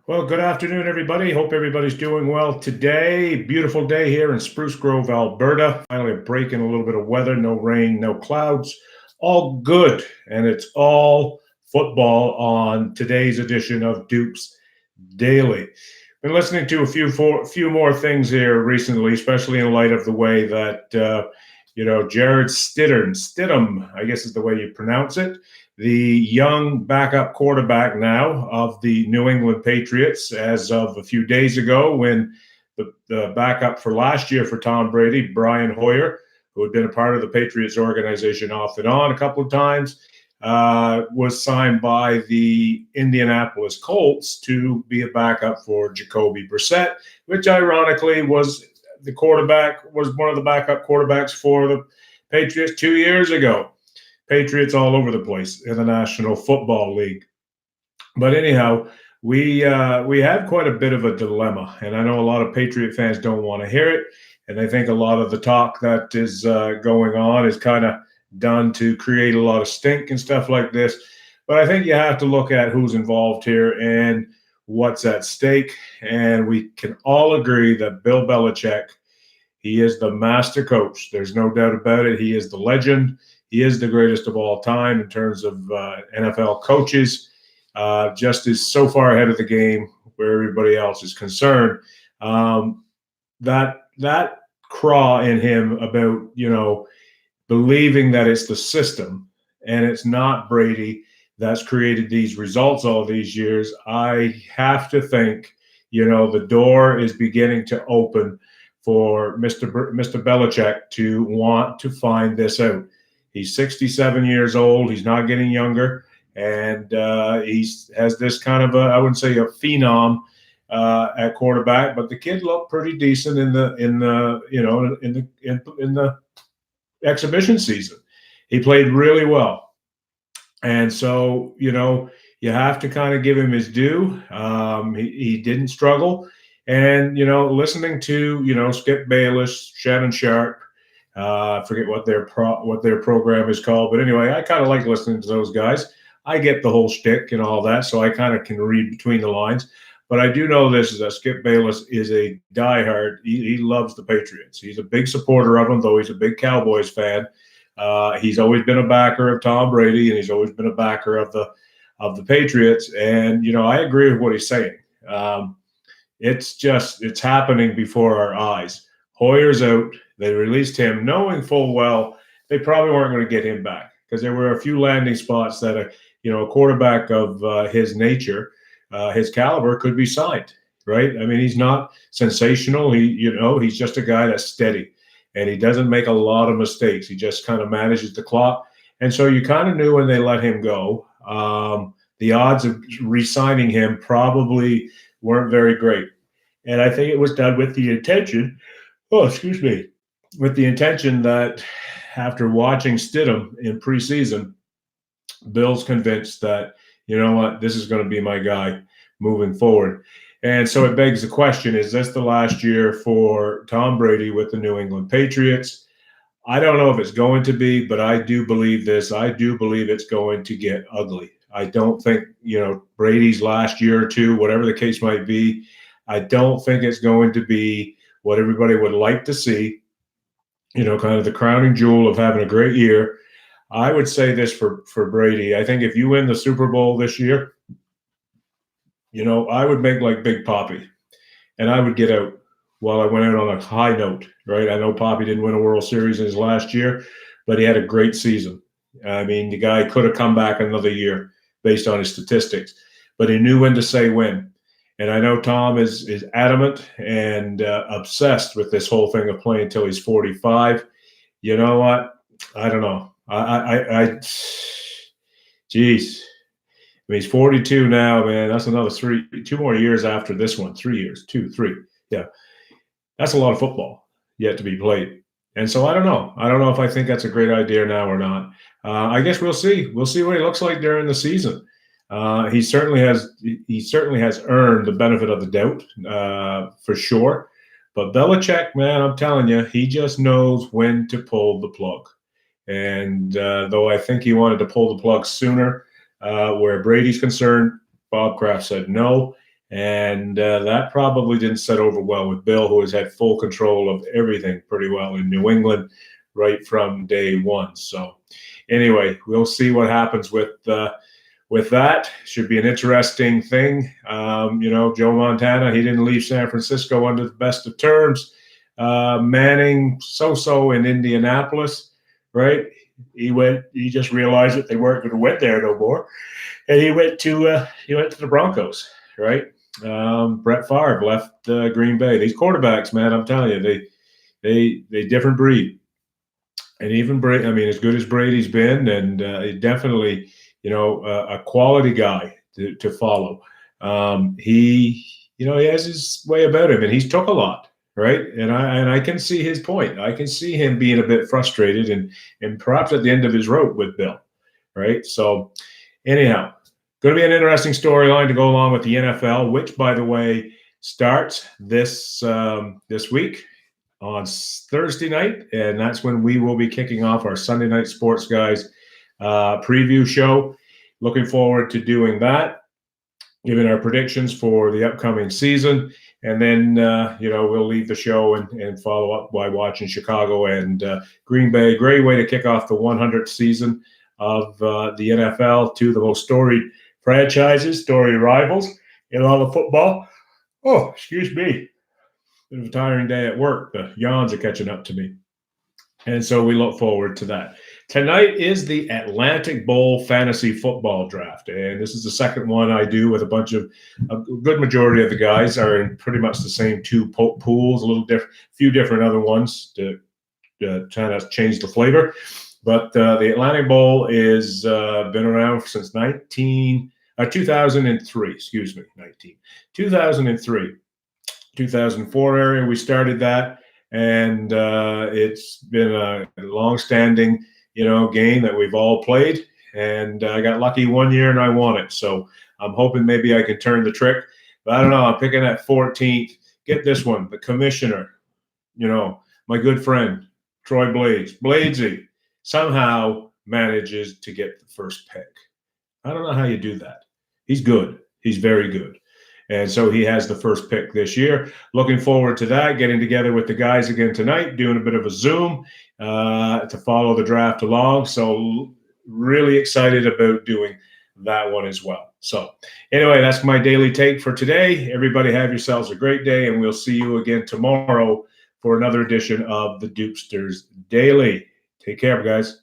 Well, good afternoon, everybody. Hope everybody's doing well today. Beautiful day here in Spruce Grove, Alberta. Finally, a break in a little bit of weather. No rain, no clouds. All good. And it's all football on today's edition of Dupes Daily. Been listening to a few more things here recently, especially in light of the way that Jared Stidham, I guess is the way you pronounce it, the young backup quarterback now of the New England Patriots, as of a few days ago, when the backup for last year for Tom Brady, Brian Hoyer, who had been a part of the Patriots organization off and on a couple of times, was signed by the Indianapolis Colts to be a backup for Jacoby Brissett, which ironically was one of the backup quarterbacks for the Patriots 2 years ago. Patriots all over the place in the National Football League. But anyhow, we have quite a bit of a dilemma, and I know a lot of Patriot fans don't want to hear it, and I think a lot of the talk that is going on is kind of done to create a lot of stink and stuff like this. But I think you have to look at who's involved here and what's at stake, and we can all agree that Bill Belichick, he is the master coach. There's no doubt about it. He is the legend. He is the greatest of all time in terms of NFL coaches. Just is so far ahead of the game where everybody else is concerned. That craw in him about believing that it's the system and it's not Brady that's created these results all these years. I have to think the door is beginning to open for Mr. Belichick to want to find this out. He's 67 years old. He's not getting younger, and he has this kind of I wouldn't say a phenom at quarterback, but the kid looked pretty decent in the exhibition season. He played really well, and so you have to kind of give him his due. He didn't struggle, and listening to Skip Bayless, Shannon Sharp. I forget what their program is called, but anyway, I kind of like listening to those guys. I get the whole shtick and all that, so I kind of can read between the lines. But I do know this is that Skip Bayless is a diehard. He loves the Patriots. He's a big supporter of them, though he's a big Cowboys fan. He's always been a backer of Tom Brady, and he's always been a backer of the Patriots. And I agree with what he's saying. It's happening before our eyes. Hoyer's out. They released him knowing full well they probably weren't going to get him back because there were a few landing spots that a quarterback of his nature, his caliber could be signed, right? I mean, he's not sensational. He's just a guy that's steady, and he doesn't make a lot of mistakes. He just kind of manages the clock. And so you kind of knew when they let him go, the odds of re-signing him probably weren't very great. And I think it was done with the intention with the intention that after watching Stidham in preseason, Bill's convinced that, this is going to be my guy moving forward. And so it begs the question, is this the last year for Tom Brady with the New England Patriots? I don't know if it's going to be, but I do believe this. I do believe it's going to get ugly. I don't think, Brady's last year or two, whatever the case might be, I don't think it's going to be what everybody would like to see, kind of the crowning jewel of having a great year. I would say this for Brady. I think if you win the Super Bowl this year, I would make like Big Papi, and I would get out while I went out on a high note, right? I know Papi didn't win a World Series in his last year, but he had a great season. I mean, the guy could have come back another year based on his statistics, but he knew when to say when. And I know Tom is adamant and obsessed with this whole thing of playing until he's 45. You know what? I don't know. Geez. I mean, he's 42 now, man. That's another 2 more years after this one. 3 years, 2, 3. Yeah. That's a lot of football yet to be played. And so I don't know. I don't know if I think that's a great idea now or not. I guess we'll see. We'll see what he looks like during the season. He certainly has earned the benefit of the doubt for sure. But Belichick, man, I'm telling you, he just knows when to pull the plug. And though I think he wanted to pull the plug sooner, where Brady's concerned, Bob Kraft said no. And that probably didn't set over well with Bill, who has had full control of everything pretty well in New England right from day one. So anyway, we'll see what happens with that. Should be an interesting thing. Joe Montana, he didn't leave San Francisco under the best of terms. Manning, so in Indianapolis, right? He just realized that they weren't going to win there no more, and he went to the Broncos, right? Brett Favre left Green Bay. These quarterbacks, man, I'm telling you, they different breed. And even Brady, I mean, as good as Brady's been, and definitely, a quality guy to follow. He has his way about him, and he's took a lot, right? And I can see his point. I can see him being a bit frustrated and perhaps at the end of his rope with Bill, right? So, anyhow, going to be an interesting storyline to go along with the NFL, which, by the way, starts this week on Thursday night, and that's when we will be kicking off our Sunday Night Sports Guys preview show. Looking forward to doing that, giving our predictions for the upcoming season, and then we'll leave the show and follow up by watching Chicago and Green Bay. Great way to kick off the 100th season of the NFL, two of the most storied franchises, storied rivals in all of football. Oh, excuse me. Bit of a tiring day at work. The yawns are catching up to me. And so we look forward to that. Tonight is the Atlantic Bowl Fantasy Football Draft. And this is the second one I do with a good majority of the guys are in pretty much the same two pools, a few different other ones to kind of change the flavor. But the Atlantic Bowl is been around since 2003, 2003. 2004 area, we started that, and it's been a long-standing, game that we've all played. And I got lucky one year and I won it, so I'm hoping maybe I can turn the trick. But I don't know. I'm picking at 14th. Get this one, the commissioner, my good friend Troy Bladesy somehow manages to get the first pick. I don't know how you do that. He's good. He's very good. And so he has the first pick this year. Looking forward to that, getting together with the guys again tonight, doing a bit of a Zoom to follow the draft along. So really excited about doing that one as well. So anyway, that's my daily take for today. Everybody have yourselves a great day, and we'll see you again tomorrow for another edition of the Dupesters Daily. Take care, guys.